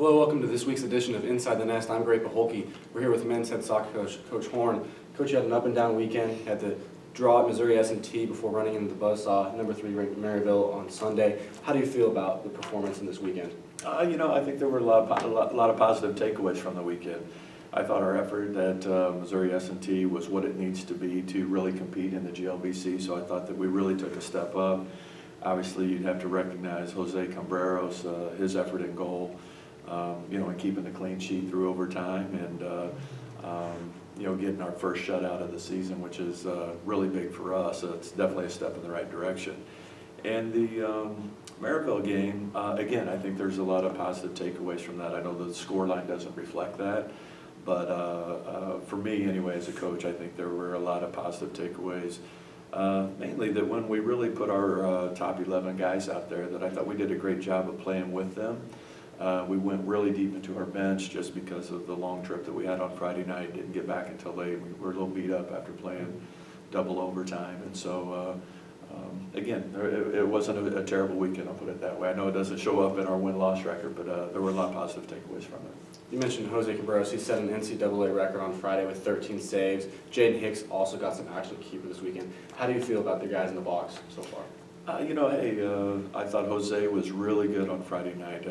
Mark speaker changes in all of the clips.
Speaker 1: Hello, welcome to this week's edition of Inside the Nest. I'm Gray Paholke. We're here with men's head soccer coach, Coach Horn. Coach, you had an up-and-down weekend. Had to draw at Missouri S&T before running into the buzzsaw, number 3 ranked Maryville on Sunday. How do you feel about the performance in this weekend?
Speaker 2: I think there were a lot of positive takeaways from the weekend. I thought our effort at Missouri S&T was what it needs to be to really compete in the GLBC, so I thought that we really took a step up. Obviously, you'd have to recognize Jose Cambreros, his effort in goal, and keeping the clean sheet through overtime and, getting our first shutout of the season, which is really big for us. So it's definitely a step in the right direction. And the Maryville game, again, I think there's a lot of positive takeaways from that. I know the scoreline doesn't reflect that, but for me anyway, as a coach, I think there were a lot of positive takeaways. Mainly that when we really put our top 11 guys out there, that I thought we did a great job of playing with them. We went really deep into our bench just because of the long trip that we had on Friday night. Didn't get back until late. We were a little beat up after playing double overtime. And so, again, it wasn't a terrible weekend, I'll put it that way. I know it doesn't show up in our win-loss record, but there were a lot of positive takeaways from it.
Speaker 1: You mentioned Jose Cambreros. He set an NCAA record on Friday with 13 saves. Jaden Hicks also got some action at keeper this weekend. How do you feel about the guys in the box so far?
Speaker 2: I thought Jose was really good on Friday night.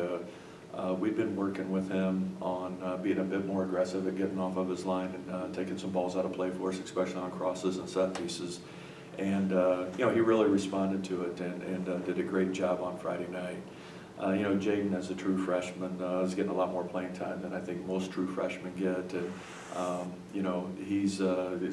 Speaker 2: We've been working with him on being a bit more aggressive at getting off of his line and taking some balls out of play for us, especially on crosses and set pieces. And, he really responded to it and did a great job on Friday night. Jaden, as a true freshman, is getting a lot more playing time than I think most true freshmen get. And, he's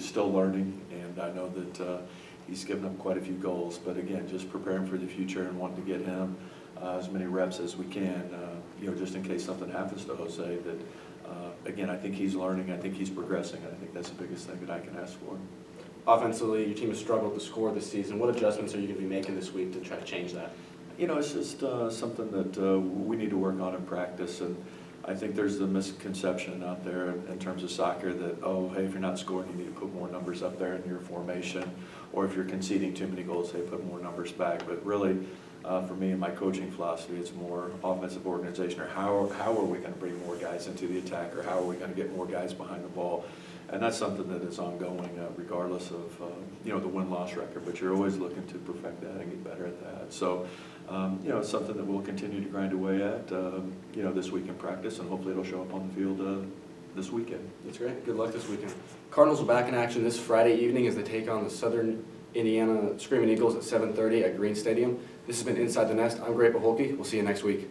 Speaker 2: still learning, and I know that he's given up quite a few goals. But again, just preparing for the future and wanting to get him as many reps as we can, just in case something happens to Jose. That, again, I think he's learning, I think he's progressing, and I think that's the biggest thing that I can ask for.
Speaker 1: Offensively, your team has struggled to score this season. What adjustments are you going to be making this week to try to change that?
Speaker 2: It's just something that we need to work on in practice. And I think there's the misconception out there in terms of soccer that, hey, if you're not scoring, you need to put more numbers up there in your formation. Or if you're conceding too many goals, they put more numbers back. But really, for me and my coaching philosophy, it's more offensive organization, or how are we going to bring more guys into the attack, or how are we going to get more guys behind the ball. And that's something that is ongoing regardless of the win-loss record, but you're always looking to perfect that and get better at that. So it's something that we'll continue to grind away at this week in practice, and hopefully it'll show up on the field this weekend.
Speaker 1: That's great. Good luck this weekend. Cardinals are back in action this Friday evening as they take on the Southern Indiana Screaming Eagles at 7:30 at Green Stadium. This has been Inside the Nest. I'm Gray Paholke. We'll see you next week.